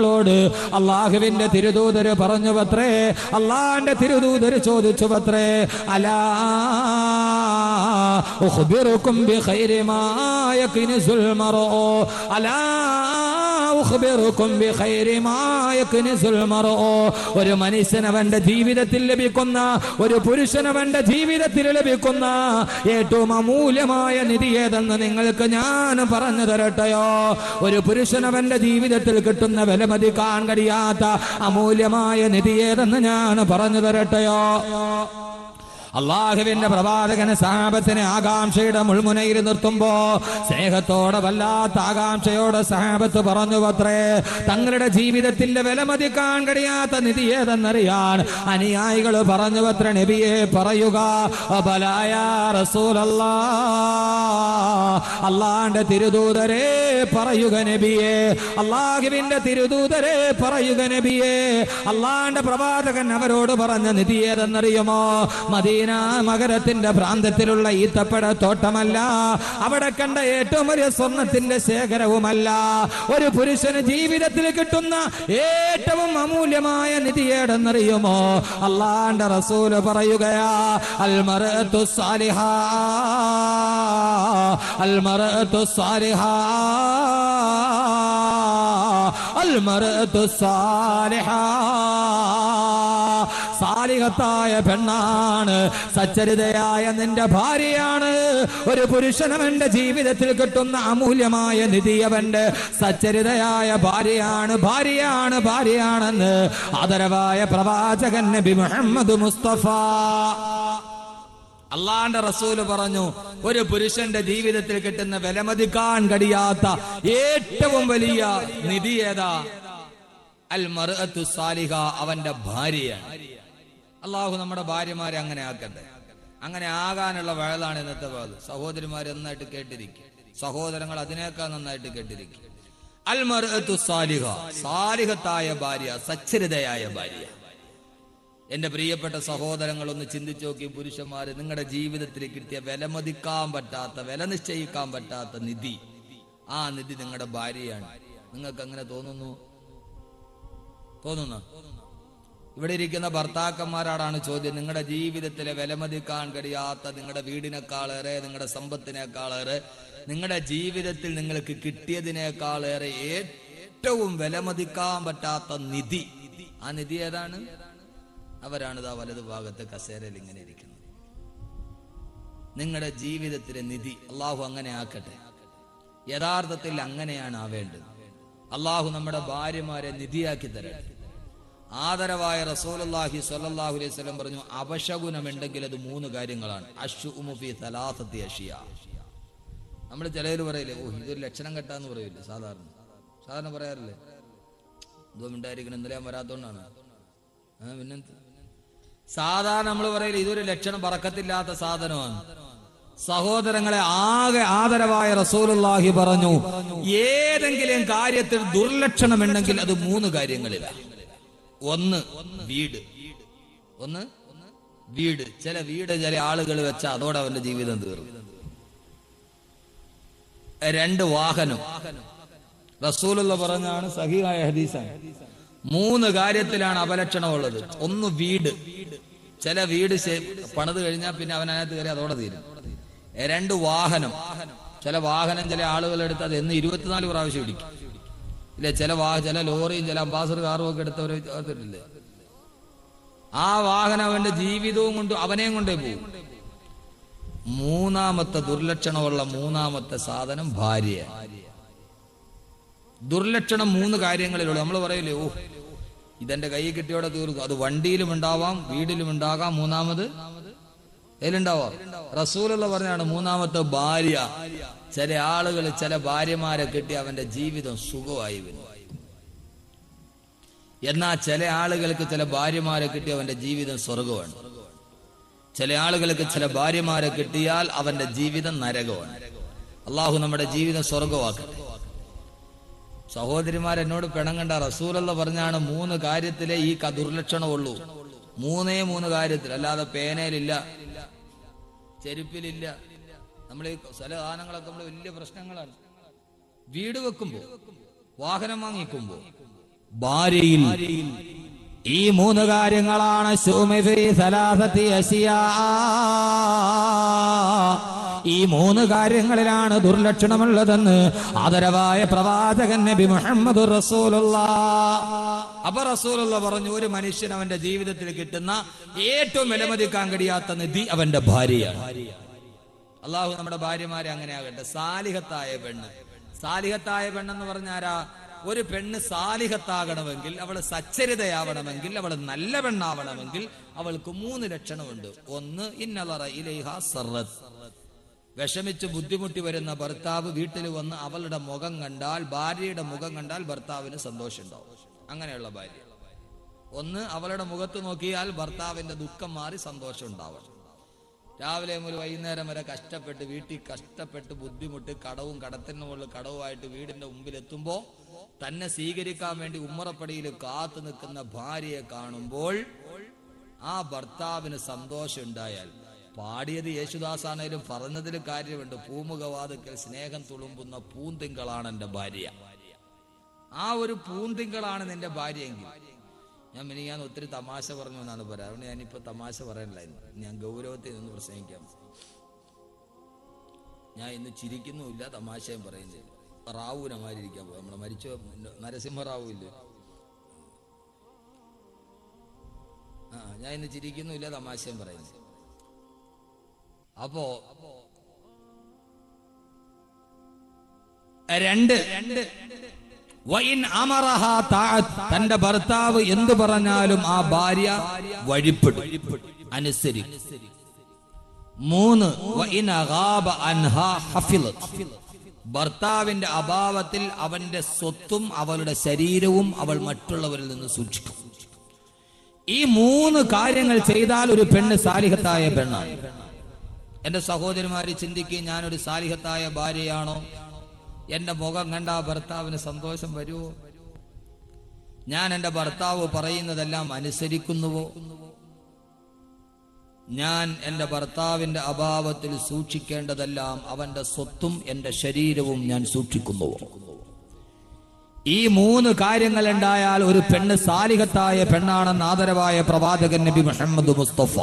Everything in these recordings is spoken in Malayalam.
ോട് അള്ളാഹുവിന്റെ തിരുദൂതര് പറഞ്ഞു പത്രേ, അള്ളാന്റെ തിരുദൂതര് ചോദിച്ചു പത്രേ, അലാ ഉഖ്ബിറുകും ബിഖൈരി മാ യക്നിസുൽ മർഉ, അലാ ഉഖ്ബിറുകും ബിഖൈരി മാ യക്നിസുൽ മർഉ. ഒരു മനുഷ്യനവന്റെ ജീവിതത്തിൽ ലഭിക്കുന്ന, ഒരു പുരുഷനവന്റെ ജീവിതത്തിൽ ലഭിക്കുന്ന ഏറ്റവും അമൂല്യമായ നിധി ഏതെന്ന് നിങ്ങൾക്ക് ഞാൻ പറഞ്ഞു തരട്ടെയോ? ഒരു പുരുഷനവന്റെ ജീവിതത്തിൽ കിട്ടുന്ന വിലമതിക്കാൻ കഴിയാത്ത അമൂല്യമായ നിധി ഏതെന്ന് ഞാൻ പറഞ്ഞു തരട്ടെയോ? അള്ളാഹുവിന്റെ പ്രവാചകന് സഹാബത്തിനെ ആകാംക്ഷയുടെ മുൾമുനയിൽ നിർത്തുമ്പോ സ്നേഹത്തോടെ വല്ലാത്ത ആകാംക്ഷയോടെ സഹാബത്ത് പറഞ്ഞു പത്രേ, തങ്ങളുടെ ജീവിതത്തിന്റെ വിലമതിക്കാൻ കഴിയാത്ത നിധി ഏതെന്നറിയാൻ അനുയായികൾ പറഞ്ഞു പത്ര, നബിയെ പറയുക. ബലായ റസൂലല്ലാ, അള്ളാന്റെ തിരുദൂതരെ പറയുക നബിയെ, അള്ളാഹുവിന്റെ തിരുദൂതരെ പറയുക നബിയെ. അള്ളാന്റെ പ്രവാചകൻ അവരോട് പറഞ്ഞ നിധി ഏതെന്നറിയുമോ? മദീന മകരത്തിന്റെ പ്രാന്തത്തിലുള്ള ഈത്തപ്പഴ തോട്ടമല്ല, അവിടെ കണ്ട ഏറ്റവും വലിയ സ്വർണത്തിന്റെ ശേഖരവുമല്ല. ഒരു പുരുഷന് ജീവിതത്തിൽ കിട്ടുന്ന ഏറ്റവും അമൂല്യമായ നിധി ഏതെന്നറിയുമോ? അള്ളാന്റെ റസൂല് പറയുകയാ, അൽ മർഅതു സാലിഹാ, അൽ മർഅതു സാലിഹാ, അൽ മർഅതു സാലിഹാ. സാലിഹത്തായ പെണ്ണാണ്, സച്ചരിതയായ നിന്റെ ഭാര്യയാണ്. ഒരു പുരുഷനവന്റെ ജീവിതത്തിൽ കിട്ടുന്ന അമൂല്യമായ നിധി അവന്റെ സച്ചരിതയായ ഭാര്യയാണ്, ഭാര്യയാണ്, ഭാര്യയാണെന്ന് ആദരവായ പ്രവാചകൻ നബി മുഹമ്മദ് മുസ്തഫ അള്ളാന്റെ റസൂല് പറഞ്ഞു. ഒരു പുരുഷന്റെ ജീവിതത്തിൽ കിട്ടുന്ന വിലമതിക്കാൻ കഴിയാത്ത ഏറ്റവും വലിയ നിധി ഏതാ? അൽ മർഅതു സാലിഹ, അവന്റെ ഭാര്യയാണ്. അള്ളാഹു നമ്മുടെ ഭാര്യമാരെ അങ്ങനെ ആക്കട്ടെ. അങ്ങനെ ആകാനുള്ള വഴലാണ് ഇന്നത്തെ വാത്. സഹോദരിമാർ നന്നായിട്ട് കേട്ടിരിക്കും, സഹോദരങ്ങൾ അതിനേക്കാൾ നന്നായിട്ട് കേട്ടിരിക്കും. അൽ മർഅതു സാലിഹ, സാലിഹത്തായ ഭാര്യ, സച്ചരിതയായ ഭാര്യ. എന്റെ പ്രിയപ്പെട്ട സഹോദരങ്ങൾ, ഒന്ന് ചിന്തിച്ചു നോക്കി. പുരുഷന്മാര്, നിങ്ങളുടെ ജീവിതത്തിൽ കിട്ടിയ വിലമതിക്കാൻ പറ്റാത്ത, വില നിശ്ചയിക്കാൻ പറ്റാത്ത നിധി, ആ നിധി നിങ്ങളുടെ ഭാര്യയാണ്. നിങ്ങൾക്ക് അങ്ങനെ തോന്നുന്നു? ഇവിടെ ഇരിക്കുന്ന ഭർത്താക്കന്മാരോടാണ് ചോദ്യം. നിങ്ങളുടെ ജീവിതത്തിലെ വിലമതിക്കാൻ കഴിയാത്ത, നിങ്ങളുടെ വീടിനേക്കാളേറെ, നിങ്ങളുടെ സമ്പത്തിനേക്കാളേറെ, നിങ്ങളുടെ ജീവിതത്തിൽ നിങ്ങൾക്ക് കിട്ടിയതിനേക്കാളേറെ ഏറ്റവും വിലമതിക്കാൻ പറ്റാത്ത നിധി, ആ നിധി ഏതാണ്? അവരാണ് ഇതാ വലതു ഭാഗത്ത് കസേരയിൽ ഇങ്ങനെ ഇരിക്കുന്നത്. നിങ്ങളുടെ ജീവിതത്തിലെ നിധി അള്ളാഹു അങ്ങനെ ആക്കട്ടെ. യഥാർത്ഥത്തിൽ അങ്ങനെയാണ് ആവേണ്ടത്. അള്ളാഹു നമ്മുടെ ഭാര്യമാരെ നിധിയാക്കി തരട്ടെ. ആദരവായ റസൂലുള്ളാഹി സ്വല്ലല്ലാഹു അലൈഹി വസല്ലം പറഞ്ഞു, അപശകുനമുണ്ടെങ്കിൽ അത് 3 കാര്യങ്ങളാണ്. അശ്ഉമു ഫീ സലാസത്തി അഷിയ. നമ്മൾ ചിലര് പറയില്ലേ, ഓ ഇതൊരു ലക്ഷണം കെട്ടാന്ന് പറയില്ലേ? സാധാരണ പറയാറില്ലേ? എന്തോ മിണ്ടായിരിക്കണം, ഇന്നലെ ഞാൻ വരാത്തോണ്ടാണ്. പിന്നെ സാധാരണ നമ്മൾ പറയില്ലേ, ഇതൊരു ലക്ഷണം ബറക്കത്തില്ലാത്ത സാധനമാണ്. സഹോദരങ്ങളെ, ആകെ ആദരവായ റസൂലുള്ളാഹി പറഞ്ഞു, ഏതെങ്കിലും കാര്യത്തിൽ ദുർലക്ഷണമുണ്ടെങ്കിൽ അത് 3 കാര്യങ്ങളിലാണ്. ഒന്ന് വീട്, ചില വീട് ചില ആളുകൾ വെച്ച അതോടെ അവന്റെ ജീവിതം തീർന്നു. 2 വാഹനം, റസൂലുള്ള പറഞ്ഞാണ്, സഹീഹായ ഹദീസാണ്. 3 കാര്യത്തിലാണ് അപലക്ഷണമുള്ളത്. ഒന്ന് വീട്, ചില വീട് പണിത് കഴിഞ്ഞാൽ പിന്നെ അവൻ അതിനകത്ത് കയറി അതോടെ തീരും. 2 വാഹനം, ചില വാഹനം ചില ആളുകൾ എടുത്ത് അത് എന്ന് 24 പ്രാവശ്യം ഇടിക്കും ഇല്ലേ? ചില ലോറിയും ചില അംബാസഡർ കാറും ഒക്കെ എടുത്തവർ ഇല്ലേ? ആ വാഹനം അവന്റെ ജീവിതവും കൊണ്ട് അവനെയും കൊണ്ടേ പോകും. 3ാമത്തെ ദുർലക്ഷണമുള്ള 3ാമത്തെ സാധനം ഭാര്യ. ദുർലക്ഷണം 3 കാര്യങ്ങളിലുള്ളൂ. നമ്മൾ പറയില്ലേ, ഓ ഇതെന്റെ കൈ കിട്ടിയോടെ തീർന്നു. അത് വണ്ടിയിലും ഉണ്ടാവാം, വീടിലും ഉണ്ടാകാം, 3ാമത് അതിലുണ്ടാവാം. റസൂലുള്ള പറഞ്ഞാണ് 3ാമത്തെ ഭാര്യ. ചില ആളുകൾ ചില ഭാര്യമാരെ കിട്ടി അവന്റെ ജീവിതം സുഖമായി വരും. എന്നാൽ ചില ആളുകൾക്ക് ചില ഭാര്യമാരെ കിട്ടി അവന്റെ ജീവിതം സ്വർഗമാണ്. ചില ആളുകൾക്ക് ചില ഭാര്യമാരെ കിട്ടിയാൽ അവന്റെ ജീവിതം നരകമാണ്. അള്ളാഹു നമ്മുടെ ജീവിതം സ്വർഗമാക്കട്ടെ. സഹോദരിമാരെന്നോട് പിണങ്ങണ്ട. റസൂലുള്ള പറഞ്ഞാണ് 3 കാര്യത്തിലേ ഈ ദുർലക്ഷണമുള്ളൂ. 3 കാര്യത്തിൽ, അല്ലാതെ പേനയിലില്ല, ചെരുപ്പിലില്ല. നമ്മൾ ഈ ചില സാധനങ്ങളൊക്കെ നമ്മൾ വലിയ പ്രശ്നങ്ങളാണ്. വീട് വെക്കുമ്പോ, വാഹനം വാങ്ങിക്കുമ്പോ, ഭാര്യയിൽ ഈ 3 കാര്യങ്ങളാണ് ഈ 3 കാര്യങ്ങളിലാണ് ദുർലക്ഷണമുള്ളതെന്ന് ആദരവായ പ്രവാചകൻ നബി മുഹമ്മദ് റസൂലുള്ളാഹ്. അപ്പൊ റസൂലുള്ളാഹ് പറഞ്ഞു, ഒരു മനുഷ്യൻ അവന്റെ ജീവിതത്തിൽ കിട്ടുന്ന ഏറ്റവും വിലമതിക്കാൻ കഴിയാത്ത നിധി അവന്റെ ഭാര്യയാണ്. അള്ളാഹു നമ്മുടെ ഭാര്യമാരെ അങ്ങനെ ആകട്ടെ. സാലിഹത്തായ പെണ്ണ്. സാലിഹത്തായ പെണ്ണെന്ന് പറഞ്ഞാരാ? ഒരു പെണ്ണ് സാലിഹത്താകണമെങ്കിൽ, അവൾ സച്ചരിതയാവണമെങ്കിൽ, അവൾ നല്ല പെണ്ണാവണമെങ്കിൽ അവൾക്ക് 3 ലക്ഷണമുണ്ട്. ഒന്ന്, ഇന്നലറ ഇലൈഹാ സർറത്ത്. വിഷമിച്ച് ബുദ്ധിമുട്ടി വരുന്ന ഭർത്താവ് വീട്ടിൽ വന്ന് അവളുടെ മുഖം കണ്ടാൽ, ഭാര്യയുടെ മുഖം കണ്ടാൽ ഭർത്താവിന് സന്തോഷം ഉണ്ടാവും. അങ്ങനെയുള്ള ഭാര്യ. ഒന്ന്, അവളുടെ മുഖത്ത് നോക്കിയാൽ ഭർത്താവിന്റെ ദുഃഖം മാറി സന്തോഷം ഉണ്ടാവണം. രാവിലെ മുതൽ വൈകുന്നേരം വരെ കഷ്ടപ്പെട്ട് വീട്ടിൽ കഷ്ടപ്പെട്ട് ബുദ്ധിമുട്ട് കടവും കടത്തിന് മുകളിൽ കടവുമായിട്ട് വീടിന്റെ മുമ്പിൽ എത്തുമ്പോൾ തന്നെ സ്വീകരിക്കാൻ വേണ്ടി ഉമ്മറപ്പടിയിൽ കാത്തു നിൽക്കുന്ന ഭാര്യയെ കാണുമ്പോൾ ആ ഭർത്താവിന് സന്തോഷം ഉണ്ടായാൽ, പാടിയത് യേശുദാസാണേലും പറഞ്ഞതിൽ കാര്യമുണ്ട്, പൂമുഖവാതുക്കൽ സ്നേഹം തുളുമ്പുന്ന പൂന്തിങ്കളാണ് എൻ്റെ ഭാര്യ. ആ ഒരു പൂന്തിങ്കളാണ് നിന്റെ ഭാര്യയെങ്കിൽ. ഞാൻ ഒത്തിരി തമാശ പറഞ്ഞു എന്നാണ് പറയാം. അതുകൊണ്ട് ഞാനിപ്പോ തമാശ പറയണില്ലായിരുന്നു. ഞാൻ ഗൗരവത്തിൽ നിന്ന് പ്രസംഗിക്കാം. ഞാൻ ഇന്ന് ചിരിക്കുന്നുമില്ല, തമാശയും പറയുന്നില്ല. റാവുനമാരിക്കാൻ പോകും. നമ്മളെ മരിച്ച നരസിംഹറാവു ഇല്ലേ, ഞാൻ ഇന്ന് ചിരിക്കുന്നുമില്ല, തമാശയും പറയുന്നില്ല. അപ്പോ രണ്ട്, തന്റെ ഭർത്താവ് എന്തു പറഞ്ഞാലും ആ ഭാര്യ വഴിപ്പെടും, അനുസരിക്കും. 3, ഭർത്താവിന്റെ അഭാവത്തിൽ അവന്റെ സ്വത്തും അവളുടെ ശരീരവും അവൾ മറ്റുള്ളവരിൽ നിന്ന് സൂക്ഷിക്കും. ഈ 3 കാര്യങ്ങൾ ചെയ്താൽ ഒരു പെണ്ണ് സാലിഹത്തായ പെണ്ണാണ്. എന്റെ സഹോദരിമാര് ചിന്തിക്കുകയും, ഞാനൊരു സാലിഹത്തായ ഭാര്യയാണോ? എന്റെ മുഖം കണ്ട ഭർത്താവിന് സന്തോഷം വരുമോ? ഞാൻ എന്റെ ഭർത്താവ് പറയുന്നതെല്ലാം അനുസരിക്കുന്നുവോ? ഞാൻ എന്റെ ഭർത്താവിന്റെ അഭാവത്തിൽ സൂക്ഷിക്കേണ്ടതെല്ലാം അവന്റെ സ്വത്തും എന്റെ ശരീരവും ഞാൻ സൂക്ഷിക്കുന്നുവോ? ഈ 3 കാര്യങ്ങൾ ഉണ്ടായാൽ ഒരു പെണ്ണ് സാലിഹത്തായ പെണ്ണാണെന്ന് ആദരവായ പ്രവാചകൻ നബി മുഹമ്മദ് മുസ്തഫ.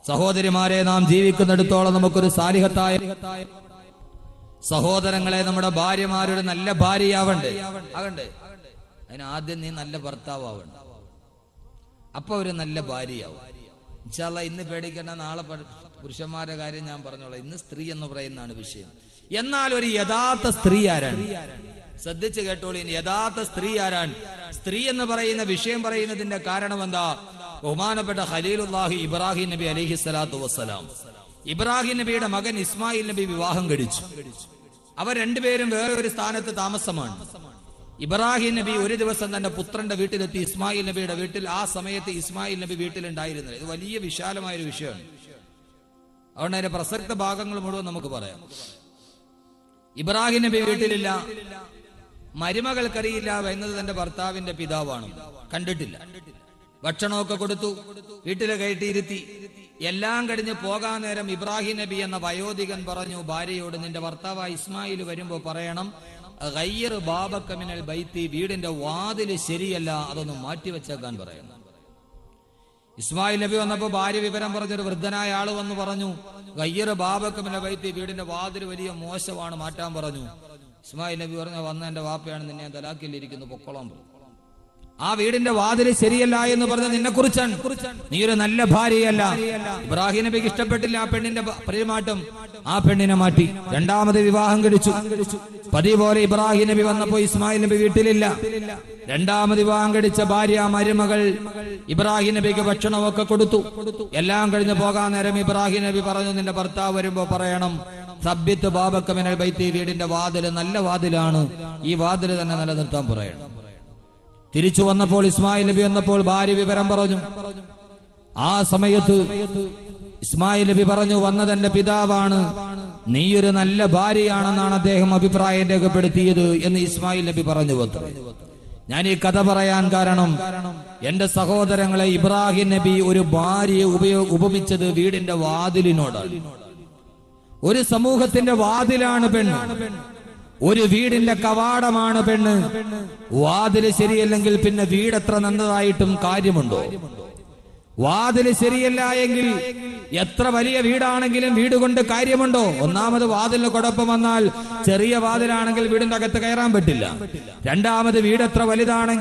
സഹോദരിമാരെ, നാം ജീവിക്കുന്നിടത്തോളം നമുക്കൊരു സാലിഹത്തായ സഹോദരങ്ങളെ, നമ്മുടെ ഭാര്യമാരുടെ നല്ല ഭാര്യയാവണ്ടേ? അതിന് ആദ്യം നീ നല്ല ഭർത്താവണ്ട, അപ്പൊ ഒരു നല്ല ഭാര്യയാവും. ഇൻഷാ അല്ലാഹ് ഇന്ന് പേടിക്കേണ്ട, നാളെ പുരുഷന്മാരുടെ കാര്യം ഞാൻ പറഞ്ഞോളാം. ഇന്ന് സ്ത്രീ എന്ന് പറയുന്നതാണ് വിഷയം. എന്നാൽ ഒരു യഥാർത്ഥ സ്ത്രീ ആരാണ്? ശ്രദ്ധിച്ചു കേട്ടോളൂ. യഥാർത്ഥ സ്ത്രീ ആരാണ്? സ്ത്രീ എന്ന് പറയുന്ന വിഷയം പറയുന്നതിന്റെ കാരണം എന്താ? ബഹുമാനപ്പെട്ട ഖലീലുല്ലാഹി ഇബ്രാഹിം നബി അലൈഹി സ്വലാത്തു വസ്സലാം, ഇബ്രാഹിം നബിയുടെ മകൻ ഇസ്മായിൽ നബി വിവാഹം കഴിച്ചു. അവർ രണ്ടുപേരും വേറെ ഒരു സ്ഥാനത്ത് താമസമാണ്. ഇബ്രാഹിം നബി ഒരു ദിവസം തന്റെ പുത്രന്റെ വീട്ടിലെത്തി, ഇസ്മായിൽ നബിയുടെ വീട്ടിൽ. ആ സമയത്ത് ഇസ്മായിൽ നബി വീട്ടിലുണ്ടായിരുന്നില്ല. ഇത് വലിയ വിശാലമായൊരു വിഷയമാണ്. അതുകൊണ്ട് അതിന്റെ പ്രസക്ത ഭാഗങ്ങൾ മുഴുവൻ നമുക്ക് പറയാം. ഇബ്രാഹിം നബി വീട്ടിലില്ല. മരുമകൾക്കറിയില്ല എന്നത് തന്റെ ഭർത്താവിന്റെ പിതാവാണ്. കണ്ടിട്ടില്ല. ഭക്ഷണമൊക്കെ കൊടുത്തു, വീട്ടിലെ കയറ്റിയിരുത്തി. എല്ലാം കഴിഞ്ഞ് പോകാൻ നേരം ഇബ്രാഹിം നബി എന്ന വയോധികൻ പറഞ്ഞു ഭാര്യയോട്, നിന്റെ ഭർത്താവ് ഇസ്മായിൽ വരുമ്പോ പറയണം, ഗയ്യിർ ബാബക മിനൽ ബൈത്തി, വീടിന്റെ വാതില് ശരിയല്ല, അതൊന്ന് മാറ്റിവെച്ചേക്കാൻ പറയണം. ഇസ്മായിൽ നബി വന്നപ്പോ ഭാര്യ വിവരം പറഞ്ഞൊരു വൃദ്ധനായ ആള് വന്ന് പറഞ്ഞു, ഗയ്യിർ ബാബക മിനൽ ബൈത്തി, വീടിന്റെ വാതില് വലിയ മോശമാണ്, മാറ്റാൻ പറഞ്ഞു. ഇസ്മായിൽ നബി പറഞ്ഞു, വന്ന എന്റെ വാപ്പയാണ്, നിന്നെ തലാക്കിലിരിക്കുന്നു, പൊക്കോളം പറഞ്ഞു. ആ വീടിന്റെ വാതില് ശരിയല്ല എന്ന് പറഞ്ഞ നിന്നെ കുറിച്ചാണ്, നീ ഒരു നല്ല ഭാര്യയല്ല. ഇബ്രാഹിം നബിക്ക് ഇഷ്ടപ്പെട്ടില്ല ആ പെണ്ണിന്റെ പെരുമാറ്റം. ആ പെണ്ണിനെ മാറ്റി, രണ്ടാമത് വിവാഹം കഴിച്ചു. പതിവ് പോലെ ഇബ്രാഹിം നബി വന്നപ്പോ ഇസ്മായിൽ നബി വീട്ടിലില്ല. രണ്ടാമത് വിവാഹം കഴിച്ച ഭാര്യ മരുമകൾ ഇബ്രാഹിം നബിക്ക് ഭക്ഷണമൊക്കെ കൊടുത്തു. എല്ലാം കഴിഞ്ഞ് പോകാൻ നേരം ഇബ്രാഹിം നബി പറഞ്ഞു, നിന്റെ ഭർത്താവ് വരുമ്പോ പറയണം, സബ്ബിത്ത് ബാബക മിനൽ ബൈത്തി, വീടിന്റെ വാതില് നല്ല വാതിലാണ്, ഈ വാതില് തന്നെ നിലനിർത്താൻ പറയണം. തിരിച്ചു വന്നപ്പോൾ ഇസ്മായിൽ നബി വന്നപ്പോൾ ഭാര്യ വിവരം പറഞ്ഞു. ആ സമയത്ത് ഇസ്മായിൽ നബി പറഞ്ഞു, വന്നതെന്റെ പിതാവാണ്, നീയൊരു നല്ല ഭാര്യയാണെന്നാണ് അദ്ദേഹം അഭിപ്രായം രേഖപ്പെടുത്തിയത് എന്ന് ഇസ്മായിൽ നബി പറഞ്ഞു. ഞാൻ ഈ കഥ പറയാൻ കാരണം, എന്റെ സഹോദരങ്ങളെ, ഇബ്രാഹിം നബി ഒരു ഭാര്യയെ ഉപമിച്ചത് വീടിന്റെ വാതിലിനോടാണ്. ഒരു സമൂഹത്തിന്റെ വാതിലാണ് പെണ്ണ്. ഒരു വീടിന്റെ കവാടമാണ് പെണ്ണ്. വാതില് ശരിയല്ലെങ്കിൽ പിന്നെ വീടെത്ര നന്നതായിട്ടും കാര്യമുണ്ടോ? വാതില് ശരിയല്ല എങ്കിൽ എത്ര വലിയ വീടാണെങ്കിലും വീട് കൊണ്ട് കാര്യമുണ്ടോ? ഒന്നാമത് വാതിലിന് കുഴപ്പം വന്നാൽ ചെറിയ വാതിലാണെങ്കിൽ വീടിന്റെ അകത്ത് കയറാൻ പറ്റില്ല. രണ്ടാമത് വീട് എത്ര വലുതാണെങ്കിൽ